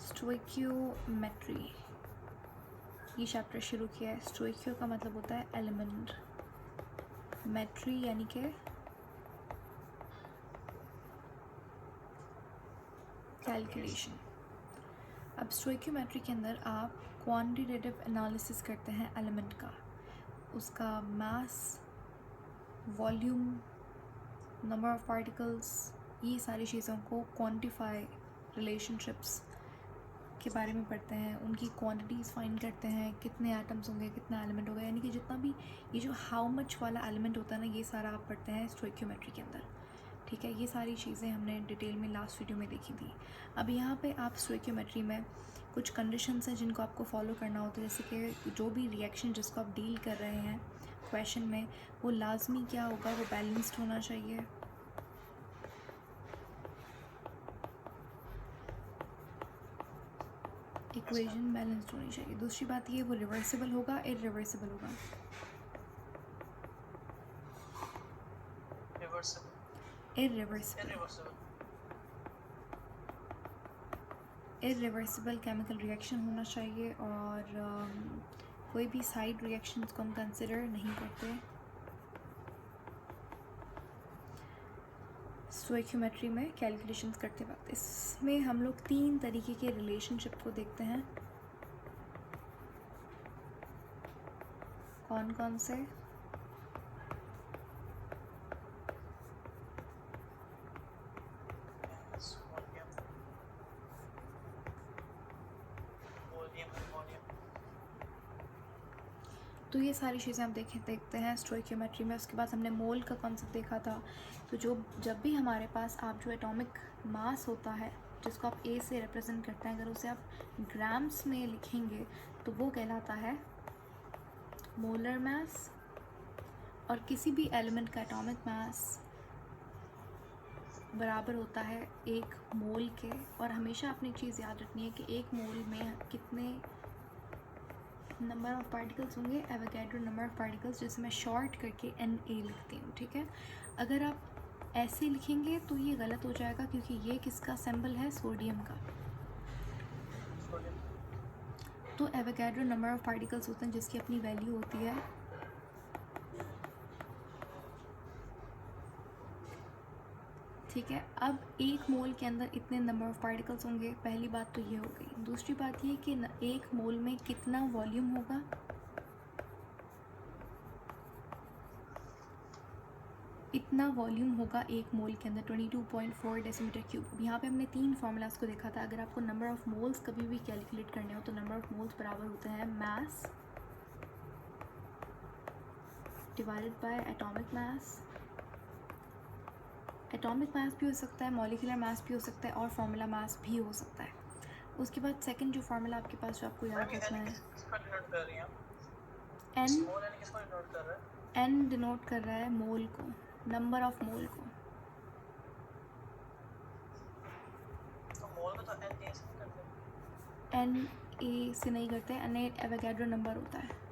Stoichiometry, ये chapter शुरू किया है। स्टोइकियो का मतलब होता है एलिमेंट, मेट्री यानी कि कैलकुलेशन। अब स्टोइकियोमेट्री के अंदर आप क्वांटिटेटिव एनालिसिस करते हैं एलिमेंट का, उसका मास, वॉल्यूम, नंबर ऑफ पार्टिकल्स, ये सारी चीज़ों को क्वांटिफाई, रिलेशनशिप्स के बारे में पढ़ते हैं, उनकी क्वांटिटीज़ फाइंड करते हैं, कितने एटम्स होंगे, कितना एलिमेंट होगा, यानी कि जितना भी ये जो हाउ मच वाला एलिमेंट होता है ना, ये सारा आप पढ़ते हैं स्टोइकियोमेट्री के अंदर। ठीक है, ये सारी चीज़ें हमने डिटेल में लास्ट वीडियो में देखी थी। अब यहाँ पे आप स्टोइकियोमेट्री में कुछ कंडीशंस हैं जिनको आपको फॉलो करना होता है, जैसे कि जो भी रिएक्शन जिसको आप डील कर रहे हैं क्वेश्चन में, वो लाजमी क्या होगा, वो बैलेंस्ड होना चाहिए। इक्वेशन बैलेंस्ड होनी चाहिए। दूसरी बात ये, वो रिवर्सिबल होगा, इरिवर्सिबल होगा। इरिवर्सिबल केमिकल रिएक्शन होना चाहिए, और कोई भी साइड रिएक्शंस को हम कंसिडर नहीं करते स्टोइकियोमेट्री में कैलकुलेशंस करते वक्त। इसमें हम लोग 3 तरीके के रिलेशनशिप को देखते हैं। कौन कौन से? तो ये सारी चीज़ें हम देखते हैं स्टोइकियोमेट्री में। उसके बाद हमने मोल का कॉन्सेप्ट देखा था। तो जब भी हमारे पास आप जो एटॉमिक मास होता है, जिसको आप ए से रिप्रेजेंट करते हैं, अगर उसे आप ग्राम्स में लिखेंगे तो वो कहलाता है मोलर मास। और किसी भी एलिमेंट का एटॉमिक मास बराबर होता है 1 मोल के। और हमेशा अपनी चीज़ याद रखनी है कि 1 मोल में कितने नंबर ऑफ़ पार्टिकल्स होंगे, एवोगैड्रो नंबर ऑफ़ पार्टिकल्स, जिसे मैं शॉर्ट करके Na लिखती हूँ। ठीक है, अगर आप ऐसे लिखेंगे तो ये गलत हो जाएगा, क्योंकि ये किसका सिंबल है, सोडियम का। तो एवोगैड्रो नंबर ऑफ़ पार्टिकल्स होते हैं जिसकी अपनी वैल्यू होती है। ठीक है, अब 1 मोल के अंदर इतने नंबर ऑफ़ पार्टिकल्स होंगे, पहली बात तो ये हो गई। दूसरी बात ये कि 1 मोल में कितना वॉल्यूम होगा, इतना वॉल्यूम होगा 1 मोल के अंदर 22.4 डेसीमीटर क्यूब। यहाँ पे हमने 3 फार्मूलाज को देखा था। अगर आपको नंबर ऑफ़ मोल्स कभी भी कैलकुलेट करने हो तो नंबर ऑफ़ मोल्स बराबर होते हैं mass divided by atomic mass. Atomic mass भी हो सकता है, मॉलिक्यूलर मास भी हो सकता है, और फार्मूला मास भी हो सकता है। उसके बाद सेकंड जो फार्मूला आपके पास जो आपको याद रखना है, एन डिनोट कर रहा है मोल को, नंबर ऑफ मोल को। एन ए से नहीं करते, एन एवोगैड्रो नंबर होता है।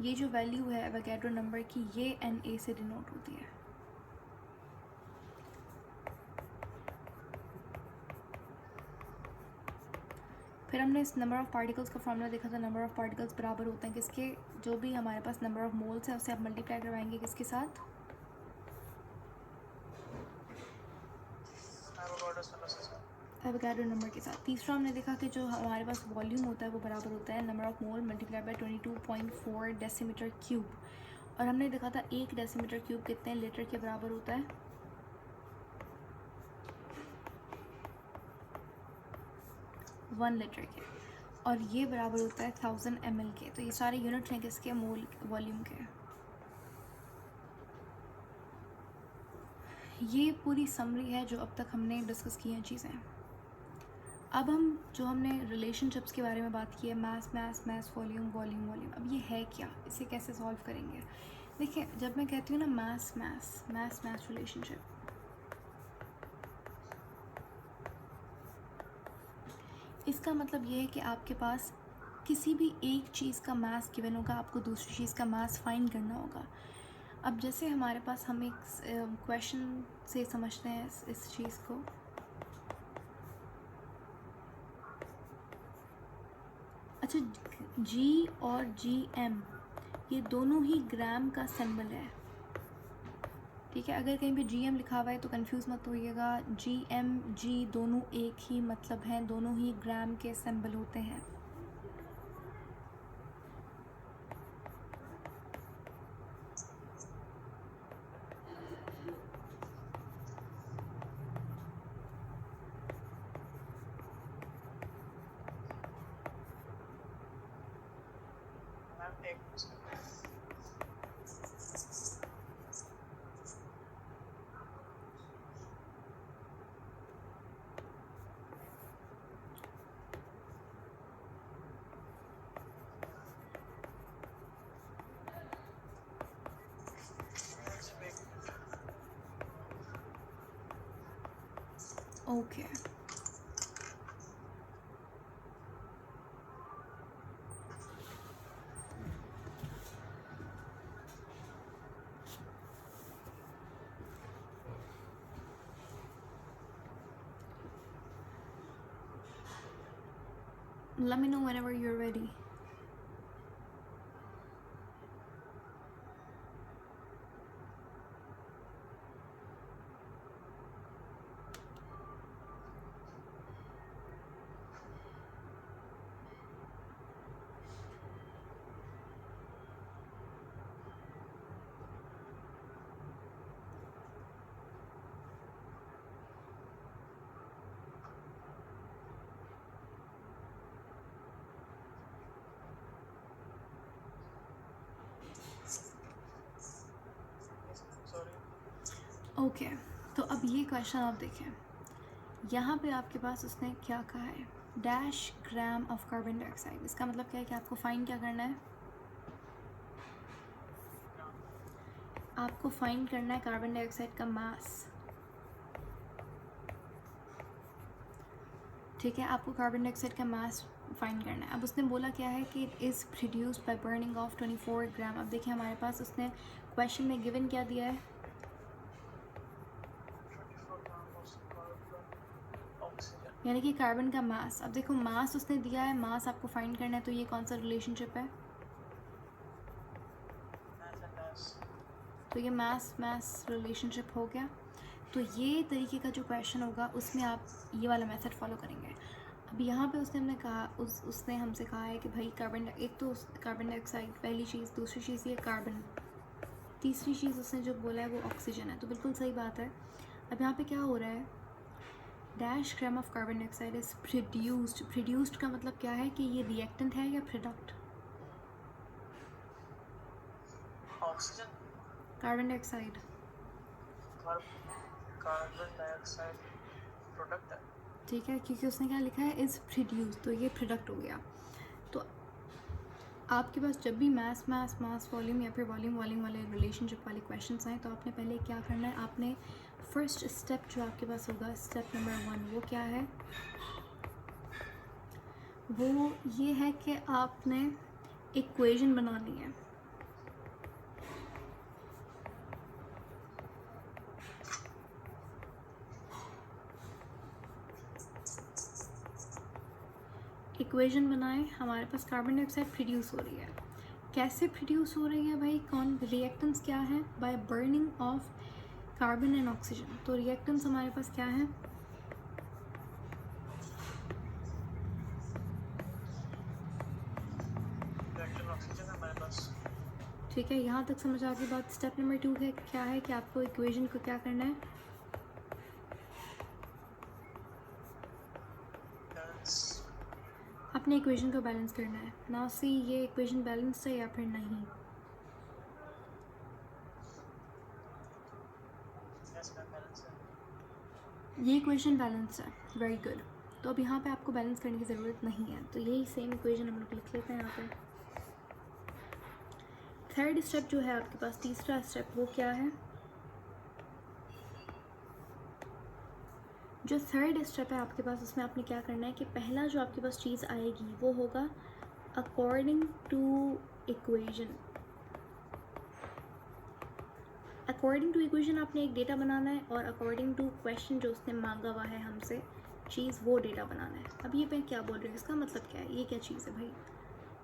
ये जो वैल्यू है एवोगैड्रो नंबर की, ये एन ए से डिनोट होती है। फिर हमने इस नंबर ऑफ़ पार्टिकल्स का फॉर्मूला देखा था। नंबर ऑफ़ पार्टिकल्स बराबर होते हैं किसके, जो भी हमारे पास नंबर ऑफ़ मोल्स है उसे आप मल्टीप्लाई करवाएंगे किसके साथ, एवोगैड्रो नंबर के साथ। तीसरा हमने देखा कि जो हमारे पास वॉल्यूम होता है वो बराबर होता है number of mole multiply by 22.4 decimetre cube. और हमने देखा था 1 डेसीमीटर क्यूब कितने लीटर के बराबर होता है, 1 लीटर के। और ये बराबर होता है 1000 ml के। तो ये सारे यूनिट्स हैं किसके, मोल वॉल्यूम के। ये पूरी समरी है जो अब तक हमने डिस्कस की हैं चीज़ें। अब हमने रिलेशनशिप्स के बारे में बात की है, मास मास मास, वॉल्यूम वॉल्यूम वॉल्यूम। अब ये है क्या, इसे कैसे सॉल्व करेंगे? देखिए, जब मैं कहती हूँ ना मास मास मास मास रिलेशनशिप, इसका मतलब ये है कि आपके पास किसी भी एक चीज़ का मास गिवन होगा, आपको दूसरी चीज़ का मास फाइंड करना होगा। अब जैसे हमारे पास हम एक क्वेश्चन से समझते हैं इस चीज़ को। अच्छा, जी और GM ये दोनों ही ग्राम का सिंबल है, ठीक है। अगर कहीं पे GM लिखा हुआ है तो कंफ्यूज मत होइएगा, GM G दोनों एक ही मतलब हैं, दोनों ही ग्राम के सिंबल होते हैं। Okay, let me know whenever you're ready. Okay, तो अब ये क्वेश्चन आप देखें, यहाँ पे आपके पास उसने क्या कहा है, dash gram of carbon dioxide. इसका मतलब क्या है कि आपको फाइंड क्या करना है, आपको फाइंड करना है कार्बन डाइऑक्साइड का मास, ठीक है। आपको कार्बन डाइऑक्साइड का मास फाइंड करना है। अब उसने बोला क्या है कि it is produced by burning of 24 ग्राम। अब देखिए हमारे पास उसने क्वेश्चन में गिवन क्या दिया है, यानी कि कार्बन का मास। अब देखो मास उसने दिया है, मास आपको फाइंड करना है, तो ये कौन सा रिलेशनशिप है, तो ये मास रिलेशनशिप हो गया। तो ये तरीके का जो क्वेश्चन होगा उसमें आप ये वाला मेथड फॉलो करेंगे। अब यहाँ पे उसने हमने कहा उसने हमसे कहा है कि भाई कार्बन, एक तो कार्बन डाइऑक्साइड पहली चीज़, दूसरी चीज़ ये कार्बन, तीसरी चीज़ उसने जो बोला है वो ऑक्सीजन है। तो बिल्कुल सही बात है। अब यहाँ पे क्या हो रहा है, dash gram of carbon dioxide is produced. Produced का मतलब क्या है कि ये रिएक्टेंट है या product, oxygen, carbon dioxide, carbon dioxide product है, ठीक है, क्योंकि उसने क्या लिखा है, इज़ प्रोड्यूस, तो ये प्रोडक्ट हो गया। तो आपके पास जब भी मास वॉल्यूम या फिर वॉल्यूम वाले रिलेशनशिप वाले क्वेश्चंस आए तो आपने पहले क्या करना है, आपने फर्स्ट स्टेप जो आपके पास होगा, स्टेप नंबर 1, वो क्या है, वो ये है कि आपने इक्वेशन बनानी है। इक्वेशन बनाए, हमारे पास कार्बन डाइऑक्साइड प्रोड्यूस हो रही है, कैसे प्रोड्यूस हो रही है भाई, कौन रिएक्टेंट्स क्या है, by burning of carbon and oxygen. तो रिएक्टेंट्स हमारे पास क्या है, रिएक्टेंट ऑक्सीजन है हमारे पास। ठीक है, यहाँ तक समझ आ गई बात। स्टेप नंबर 2 है क्या है कि आपको इक्वेशन को क्या करना है, अपने इक्वेशन को बैलेंस करना है। नाउ सी ये इक्वेशन बैलेंस है या फिर नहीं, ये इक्वेशन बैलेंस है, वेरी गुड। तो अब यहाँ पे आपको बैलेंस करने की ज़रूरत नहीं है, तो यही सेम इक्वेशन हम लोग लिख लेते हैं यहाँ पे। थर्ड स्टेप जो है आपके पास, तीसरा स्टेप, वो क्या है, जो थर्ड स्टेप है आपके पास, उसमें आपने क्या करना है कि पहला जो आपके पास चीज़ आएगी वो होगा according to equation. According to equation आपने एक डेटा बनाना है और अकॉर्डिंग टू क्वेश्चन जो उसने मांगा हुआ है हमसे चीज़, वो डेटा बनाना है। अब ये मैं क्या बोल रही हूँ, इसका मतलब क्या है, ये क्या चीज़ है भाई?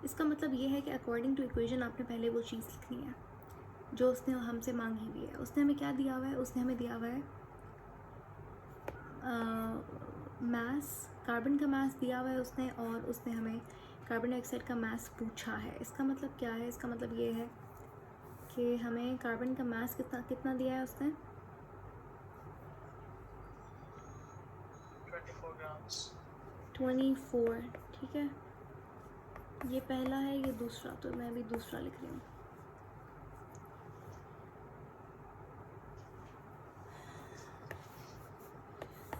इसका मतलब ये है कि अकॉर्डिंग टू इक्वेशन आपने पहले वो चीज़ लिखनी है जो उसने हमसे मांगी हुई है। उसने हमें क्या दिया हुआ है? उसने हमें दिया हुआ है मास, कार्बन का मास दिया हुआ है उसने, और उसने हमें कार्बन डाइऑक्साइड का मास पूछा है। इसका मतलब क्या है? इसका मतलब ये है कि हमें कार्बन का मास कितना कितना दिया है उसने? 24 grams. 24, ठीक है। ये पहला है, ये दूसरा, तो मैं भी दूसरा लिख रही हूँ।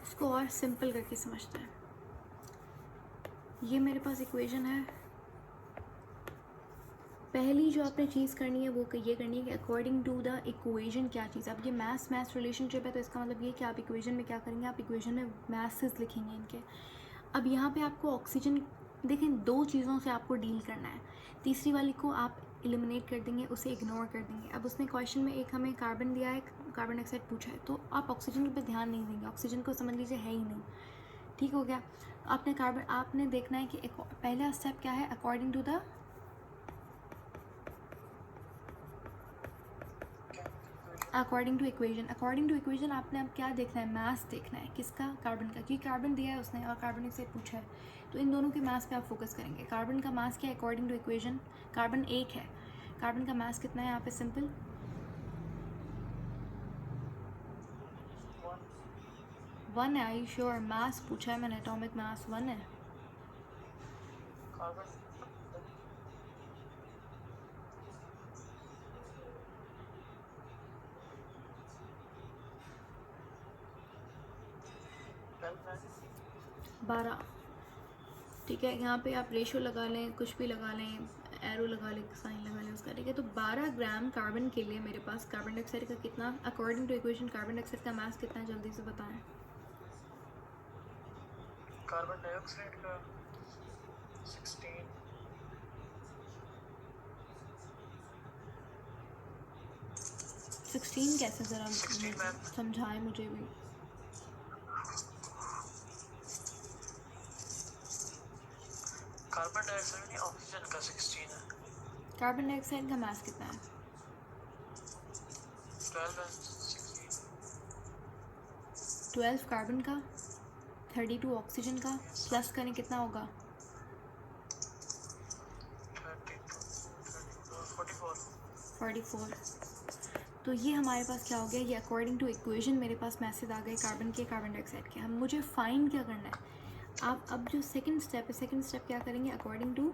इसको और सिंपल करके समझते हैं। ये मेरे पास इक्वेशन है। पहली जो आपने चीज़ करनी है वो ये करनी है कि अकॉर्डिंग टू द इक्वेशन क्या चीज़। अब ये मास रिलेशनशिप है, तो इसका मतलब ये कि आप इक्वेशन में क्या करेंगे, आप इक्वेशन में मासेस लिखेंगे इनके। अब यहाँ पे आपको ऑक्सीजन, देखें 2 चीज़ों से आपको डील करना है, तीसरी वाली को आप एलिमिनेट कर देंगे, उसे इग्नोर कर देंगे। अब उसने क्वेश्चन में एक हमें कार्बन दिया है, कार्बन डाइऑक्साइड पूछा है, तो आप ऑक्सीजन पे ध्यान नहीं देंगे, ऑक्सीजन को समझ लीजिए है ही नहीं। ठीक हो गया। आपने देखना है कि पहला स्टेप क्या है, according to the according to equation आपने अब क्या देखना है, मास देखना है। किसका? कार्बन का, क्योंकि कार्बन दिया है उसने और कार्बन डाइऑक्साइड पूछा है, तो इन दोनों के मास पे आप फोकस करेंगे। कार्बन का मास क्या है अकॉर्डिंग टू इक्वेशन? कार्बन 1 है, कार्बन का मास कितना है यहाँ पे? सिंपल 1 है। आई यू श्योर? मास पूछा है मैंने, एटॉमिक मास 1 है। Carbon. है 12, ठीक है। यहाँ पे आप रेशो लगा लें, कुछ भी लगा लें, एरो लगा लें, साइन लगा लें उसका, ठीक है। तो 12 ग्राम कार्बन के लिए मेरे पास कार्बन डाइऑक्साइड का कितना, according to equation carbon dioxide का मास कितना है, जल्दी से बताएं। कार्बन डाइऑक्साइड का 16. 16 कैसे, ज़रा 16 मैम. समझाएं मुझे भी। कार्बन डाइऑक्साइड नहीं, ऑक्सीजन का 16 है. कार्बन डाइऑक्साइड का मास कितना है? 12 and 16. 12 कार्बन का, 32 ऑक्सीजन का, प्लस करें कितना होगा? 44। तो ये हमारे पास क्या हो गया, ये अकॉर्डिंग टू इक्वेशन मेरे पास मैसेज आ गए कार्बन के, कार्बन डाइऑक्साइड के। हम मुझे फाइंड क्या करना है, आप अब जो सेकंड स्टेप है, सेकंड स्टेप क्या करेंगे, अकॉर्डिंग टू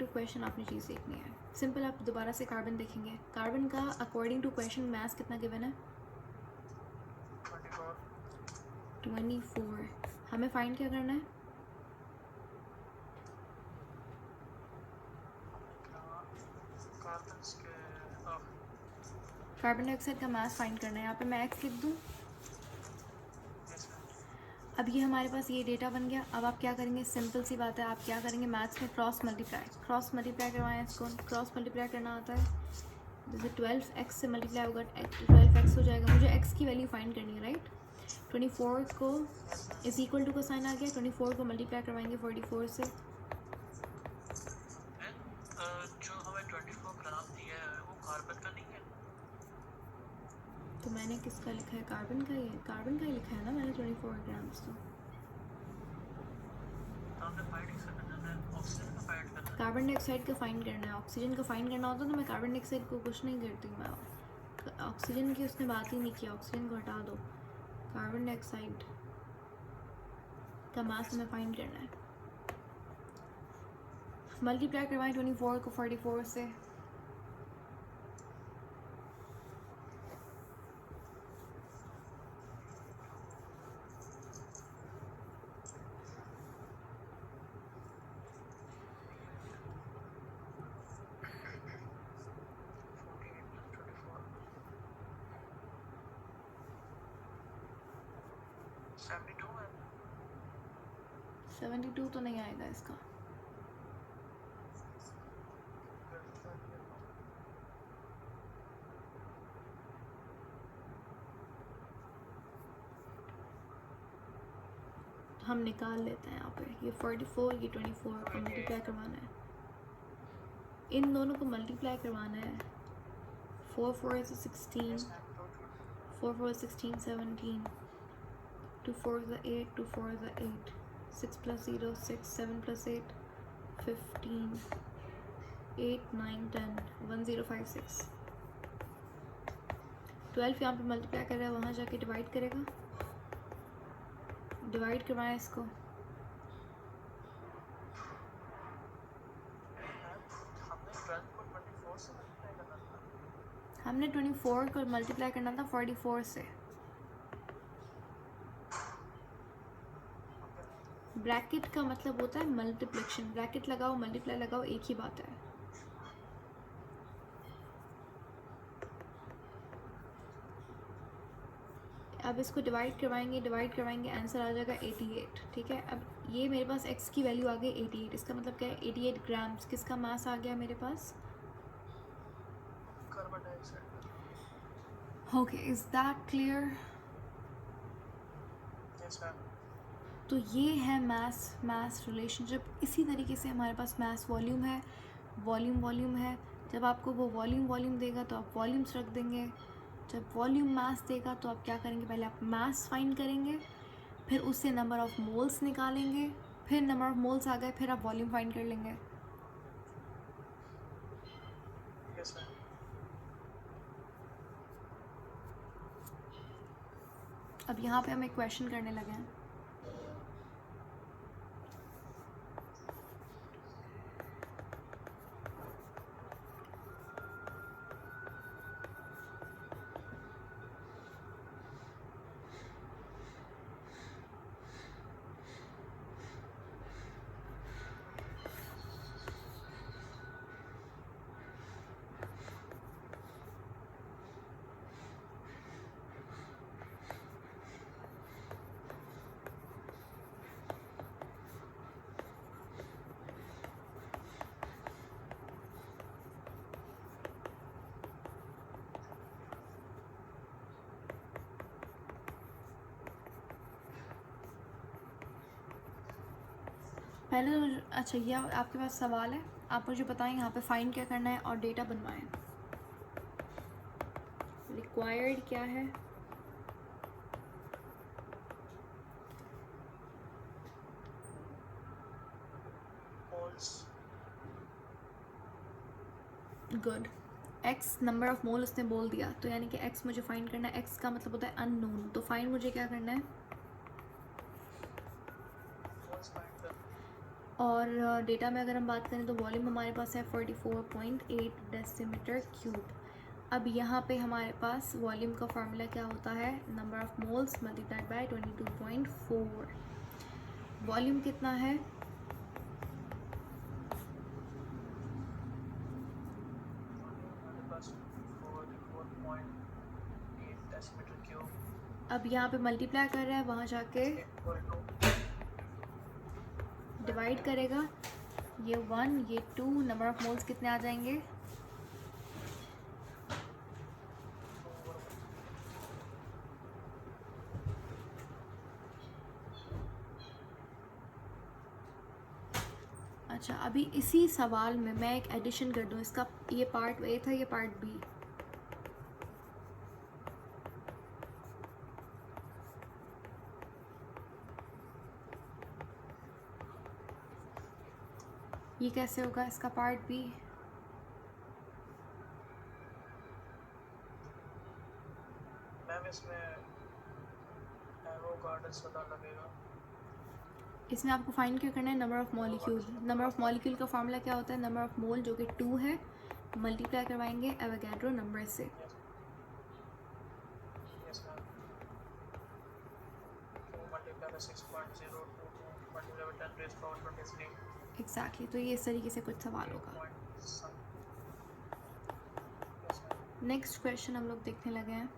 क्वेश्चन आपने चीज़ देखनी है। सिंपल, आप दोबारा से कार्बन देखेंगे, कार्बन का अकॉर्डिंग टू क्वेश्चन मास कितना गिवन है? 24। हमें फाइंड क्या करना है? कार्बन डाइऑक्साइड का मास फाइंड करना है। यहाँ पे मैं एक्स लिख दूँ। अब ये हमारे पास ये डेटा बन गया। अब आप क्या करेंगे, सिंपल सी बात है, आप क्या करेंगे, मैथ्स में क्रॉस मल्टीप्लाई करवाएं इसको। क्रॉस मल्टीप्लाई करना आता है, जैसे 12x से मल्टीप्लाई होगा 12x हो जाएगा। मुझे x की वैल्यू फाइंड करनी है, राइट। 24 को इज इक्वल टू का साइन आ गया, 24 को मल्टीप्लाई करवाएंगे 44 से। जो हमें 24 ग्राम दिया है वो कार्बन का नहीं है। तो मैंने किसका लिखा है, कार्बन का ही, कार्बन का ही लिखा है ना मैंने 24 ग्राम्स। तो हमने फाइंड करना है, ऑक्सीजन का फाइंड करना है, कार्बन डाइऑक्साइड का फाइंड करना है। ऑक्सीजन का फाइंड करना होता तो मैं कार्बन डाइऑक्साइड को कुछ नहीं करती, मैं ऑक्सीजन की उसने बात ही नहीं किया, ऑक्सीजन को हटा दो। कार्बन डाइऑक्साइड का मास हमें फाइंड करना है। मल्टीप्लाई करवाएं 24 को 44 से। है। 72 तो नहीं आएगा इसका। हम निकाल लेते हैं यहाँ पे, ये 44 ये 24 को मल्टीप्लाई करवाना है, इन दोनों को मल्टीप्लाई करवाना है। 4 4 is 16, yes ma'am 4 4 is 16 17, 2 4 is 8, 2 4 is 8, 6 plus 0 6, 7 plus 8 15, 8 9 10, 1056। 12 यहाँ पे मल्टीप्लाई कर रहा है, वहाँ जाके डिवाइड करेगा, डिवाइड करवाएं इसको। हमने 12 को 24 से मल्टीप्लाई करना था। हमने 24 को मल्टीप्लाई करना था 44 से। ब्रैकेट का मतलब होता है मल्टीप्लिकेशन, ब्रैकेट लगाओ मल्टीप्लाई लगाओ एक ही बात है। अब इसको डिवाइड करवाएंगे आंसर आ जाएगा 88। ठीक है, अब ये मेरे पास x की वैल्यू आ गई 88, इसका मतलब क्या है 88 ग्राम्स किसका मास आ गया मेरे पास। Carbon dioxide. Okay, is that clear? Yes ma'am. तो ये है मास रिलेशनशिप। इसी तरीके से हमारे पास मास वॉल्यूम है, वॉल्यूम है। जब आपको वो वॉल्यूम देगा तो आप वॉल्यूम्स रख देंगे, जब वॉल्यूम मास देगा तो आप क्या करेंगे, पहले आप मास फाइंड करेंगे, फिर उससे नंबर ऑफ मोल्स निकालेंगे, फिर नंबर ऑफ मोल्स आ गए फिर आप वॉल्यूम फाइंड कर लेंगे। Yes ma'am. अब यहाँ पे हम एक क्वेश्चन करने लगे हैं। पहले तो अच्छा, ये आपके पास सवाल है, आप मुझे बताएं यहाँ पे फाइंड क्या करना है और डेटा बनवाएं। रिक्वायर्ड क्या है? Moles. Good. X number of mole उसने बोल दिया, तो यानी कि एक्स मुझे फाइंड करना है। एक्स का मतलब होता है अननोन, तो फाइंड मुझे क्या करना है, मोल्स फाइंड कर। और डेटा में अगर हम बात करें तो वॉल्यूम हमारे पास है 44.8 डेसीमीटर क्यूब। अब यहाँ पे हमारे पास वॉल्यूम का फार्मूला क्या होता है, number of moles multiplied by 22.4। Volume कितना है, हमारे पास 44.8 डेसीमीटर क्यूब अब यहाँ पे मल्टीप्लाई कर रहा है, वहाँ जाके इक्वल टू डिवाइड करेगा, ये 1 ये 2, नंबर ऑफ मोल्स कितने आ जाएंगे, अच्छा। अभी इसी सवाल में मैं एक एडिशन कर दूँ, इसका ये पार्ट ए था, ये पार्ट बी। ये कैसे होगा इसका पार्ट बी, मैम इसमें एवोगाड्रो पता लगेगा। इसमें आपको फाइंड क्या करना है, number of molecule. Number of molecule का फार्मूला क्या होता है, नंबर ऑफ मोल जो कि 2 है, मल्टीप्लाई करवाएंगे एवोगाड्रो नंबर से। Yes ma'am. 2 multiply by 6.02 multiply by 10 rays power 23 exactly, तो ये इस तरीके से कुछ सवाल होगा। Yes ma'am. नेक्स्ट क्वेश्चन हम लोग देखने लगे हैं।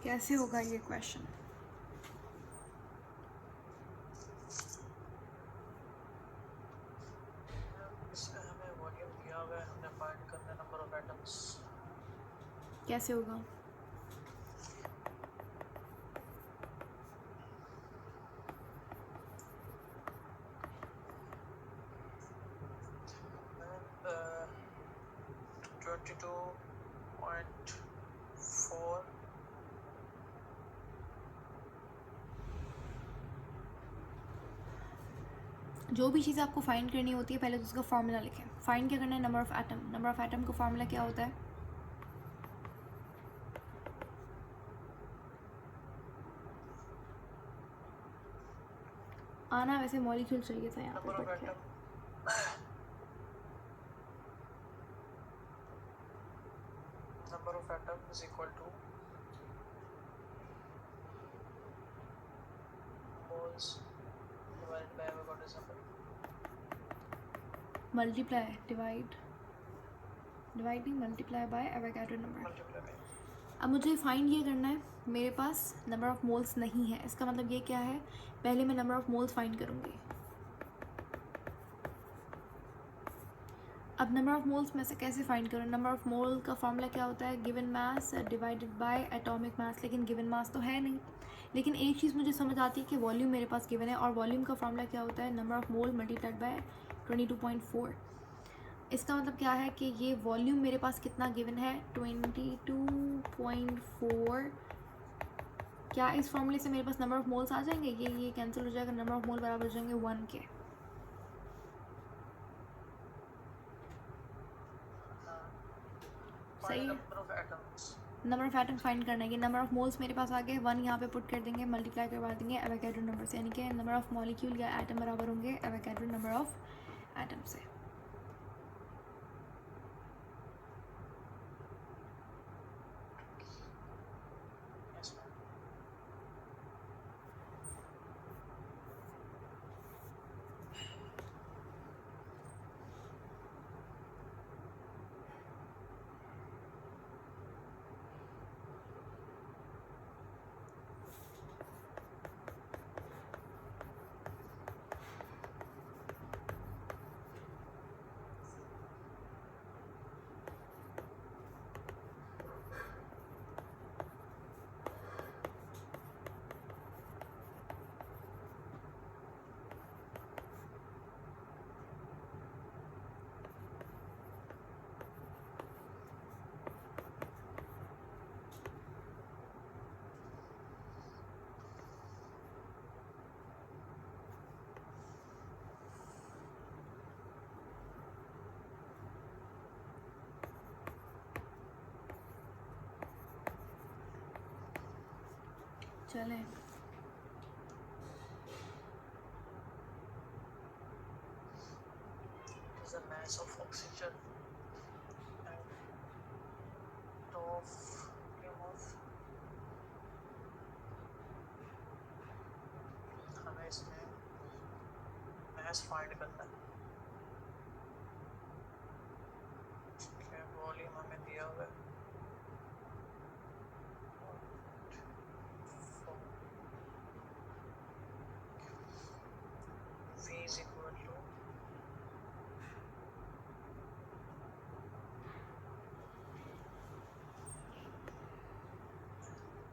कैसे होगा ये क्वेश्चन? इसमें हमें वॉल्यूम दिया हुआ है, हमने फाइंड करना है नंबर ऑफ एटम्स। कैसे होगा? मैम 22.4 जो भी चीज़ आपको फाइंड करनी होती है पहले तो उसका फार्मूला लिखें। फाइंड क्या करना है? Number of atom. Number of atom का फार्मूला क्या होता है? आना वैसे मॉलिक्यूल चाहिए था यहाँ पे, नंबर ऑफ बट क्या atom number of atom is equal to moles divided by Avogadro's number. Multiply, divide नहीं, multiply by Avogadro number. Multiply by अब मुझे फाइंड ये करना है, मेरे पास नंबर ऑफ मोल्स नहीं है। इसका मतलब ये क्या है? पहले मैं नंबर ऑफ मोल्स फाइंड करूँगी। अब नंबर ऑफ मोल्स में से कैसे फाइंड करूँ? नंबर ऑफ मोल का फॉर्मूला क्या होता है? Given mass divided by atomic mass. लेकिन गिवन मास तो है नहीं। लेकिन एक चीज़ मुझे समझ आती है कि वॉल्यूम मेरे पास गिवन है, और वॉल्यूम का फॉर्मूला क्या होता है? Number of mole multiplied by 22.4। इसका मतलब क्या है कि ये वॉल्यूम मेरे पास कितना गिवन है? 22.4। क्या इस फॉर्मूले से मेरे पास नंबर ऑफ मोल्स आ जाएंगे? ये कैंसिल हो जाएगा, नंबर ऑफ मोल बराबर हो जाएंगे 1 के। सही है। Number of atoms number of atom find करना है कि नंबर ऑफ मोल्स मेरे पास आ गए, 1 यहाँ पे पुट कर देंगे, मल्टीप्लाई करवा देंगे एवोगाड्रो नंबर से, यानी कि नंबर ऑफ मॉलिक्यूल या एटम बराबर होंगे एवोगाड्रो नंबर ऑफ एटम से। Yes ma'am. चलें, is the mass of oxygen and of हमें इसमें mass find करना है। वॉल्यूम हमें दिया हुआ है V is equal to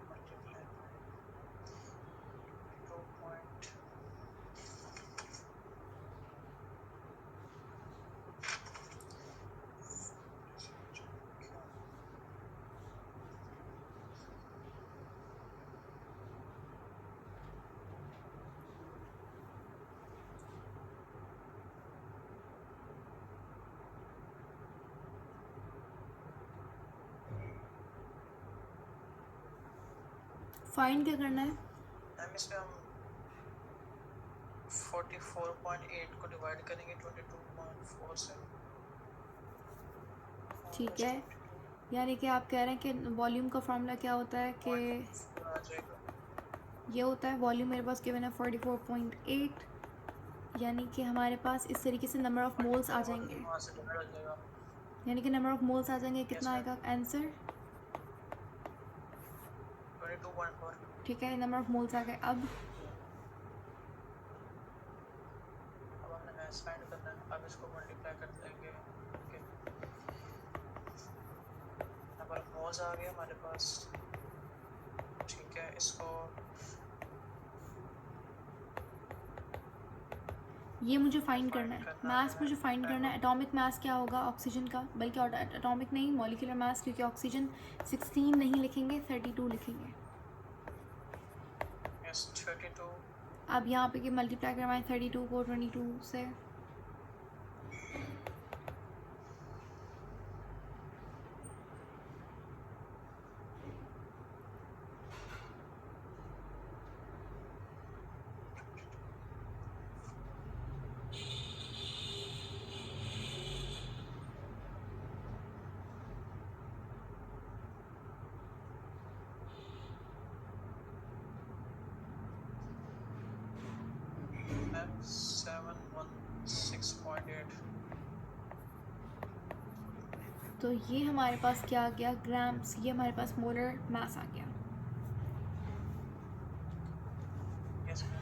multiply by 2. Find क्या करना है? मैम इसमें हम 44.8 को डिवाइड करेंगे 22.4 से। ठीक है, यानी कि आप कह रहे हैं कि वॉल्यूम का फॉर्मूला क्या होता है कि आ जाएगा। ये होता है, वॉल्यूम मेरे पास गिवन है 44.8, यानी कि हमारे पास इस तरीके से नंबर ऑफ मोल्स आ जाएंगे, वहाँ से डिवाइड हो जाएगा। यानी कि नंबर ऑफ मोल्स आ जाएंगे। कितना ma'am. आएगा आंसर? 22.4. ठीक है, नंबर ऑफ मोल्स आ गए। अब हमने मैच फाइंड करना है, अब इसको मल्टीप्लाई कर देंगे। ओके, नंबर ऑफ मोल्स आ गए हमारे पास। ठीक है, इसको ये मुझे फाइंड find करना है, करना मास है। मुझे फाइंड करना है। एटॉमिक मास क्या होगा ऑक्सीजन का, बल्कि एटॉमिक नहीं, मॉलिक्यूलर मास, क्योंकि ऑक्सीजन 16 नहीं लिखेंगे, 32 लिखेंगे। यस 32. अब यहाँ पे कि मल्टीप्लाई करवाएं 32 को 22 से, मैम 716.8. तो ये हमारे पास क्या आ गया, ग्राम्स, ये हमारे पास मोलर मास आ गया। Yes ma'am.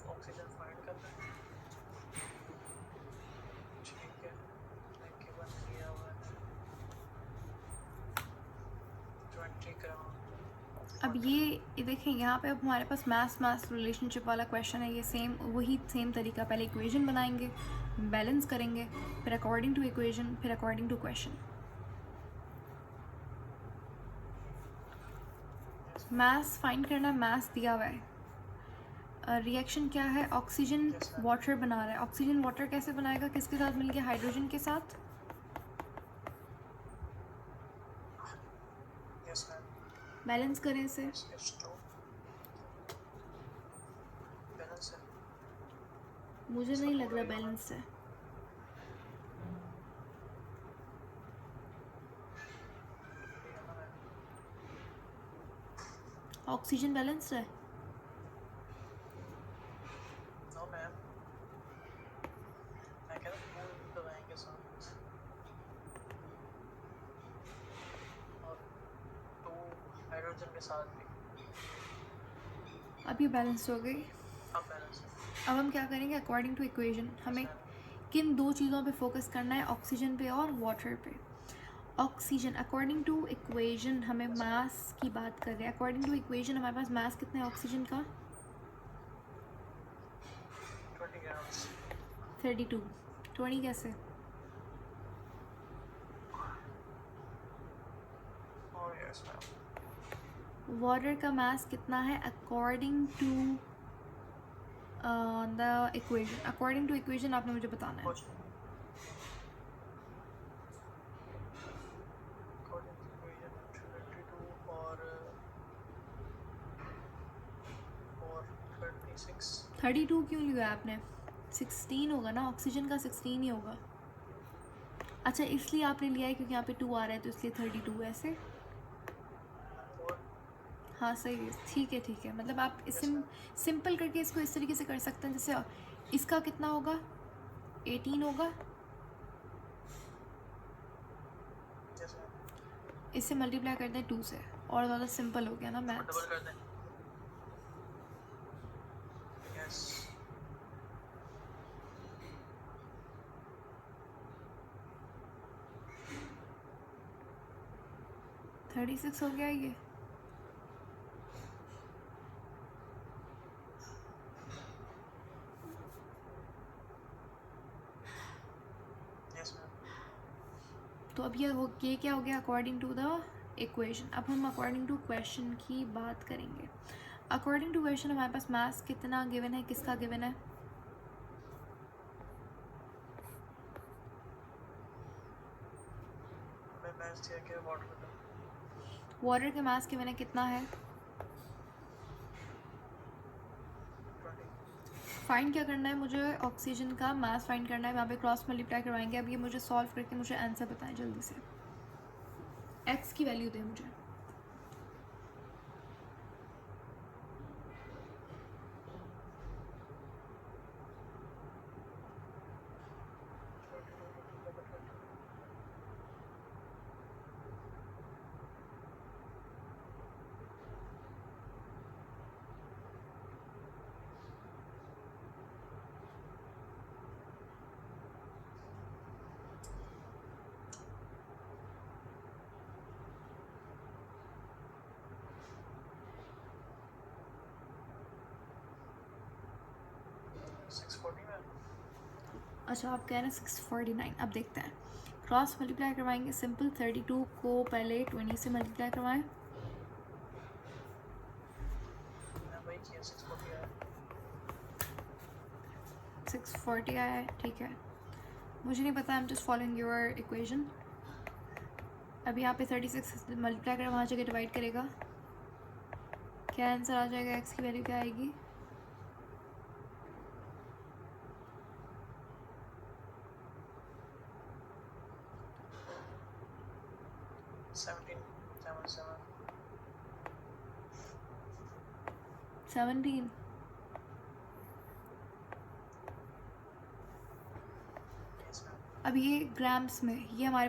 ऑक्सीजन फाइंड करना है। ठीक है, गिवन दिया हुआ है 20 ग्राम। अब ये देखें, यहाँ पे अब हमारे पास मास रिलेशनशिप वाला क्वेश्चन है। ये सेम तरीका, पहले इक्वेशन बनाएंगे, बैलेंस करेंगे, फिर अकॉर्डिंग टू इक्वेशन, फिर according to question. Mass find करना, मास दिया हुआ है। रिएक्शन क्या है, ऑक्सीजन Yes, ma'am. वाटर बना रहा है। ऑक्सीजन वाटर कैसे बनाएगा, किसके साथ मिलके, हाइड्रोजन के साथ। Yes ma'am. बैलेंस करें इसे, H2 बैलेंस है। मुझे नहीं लग रहा बैलेंस है। ऑक्सीजन बैलेंस है। नो मैम, मैं कह रहा हूँ मोल दवाएंगे साथ और 2 हाइड्रोजन के साथ भी। अब ये बैलेंस हो गई। अब बैलेंस है। अब हम क्या करेंगे, अकॉर्डिंग टू इक्वेशन हमें किन दो चीज़ों पे फोकस करना है, ऑक्सीजन पे और वाटर पे। ऑक्सीजन अकॉर्डिंग टू इक्वेशन हमें मास की बात कर रहे हैं। अकॉर्डिंग टू इक्वेशन हमारे पास मास कितना है ऑक्सीजन का, 20 ग्राम्स। 32। 20 कैसे, और यस मैम, वाटर का मास कितना है according to the equation. According to equation आपने मुझे बताना है। कुछ अकॉर्डिंग टू इक्वेशन 22 और 36। 32 क्यों लिया आपने, 16 होगा ना, ऑक्सीजन का 16 ही होगा। अच्छा, इसलिए आपने लिया है क्योंकि यहाँ पे 2 आ रहा है, तो इसलिए 32 ऐसे। और हाँ सही है, ठीक है। मतलब आप इस सिंपल करके इसको इस तरीके से कर सकते हैं, जैसे इसका कितना होगा, 18 होगा, यस मैम, इससे मल्टीप्लाई कर दें 2 से, और ज़्यादा सिंपल हो गया ना डबल मैथ्स। कर दें। यस 36 हो गया ये। तो अब ये क्या हो गया अकॉर्डिंग टू द इक्वेशन। अब हम अकॉर्डिंग टू क्वेश्चन की बात करेंगे। अकॉर्डिंग टू क्वेश्चन हमारे पास मास कितना गिवन है, किसका गिवन है? हमें मैच दिया कि वाटर का वाटर के मास गिवन है, कितना है? 20। फाइंड क्या करना है मुझे? ऑक्सीजन का मास फाइंड करना है। वहाँ पे क्रॉस मल्टीप्लाई करवाएंगे। अब ये मुझे सॉल्व करके मुझे आंसर बताएं जल्दी से। एक्स की वैल्यू दे मुझे। अच्छा आप कह रहे हैं 649। अब देखते हैं, क्रॉस मल्टीप्लाई करवाएंगे। सिंपल 32 को पहले 20 से मल्टीप्लाई करवाएं। वही किया 640 आया। 640 आया है, ठीक है। मुझे नहीं पता, I am just following your equation. अब यहाँ पे 36 मल्टीप्लाई कर वहाँ जगह डिवाइड करेगा, क्या आंसर आ जाएगा? एक्स की वैल्यू क्या आएगी? 17। अब ये ग्राम्स में, ये हमारे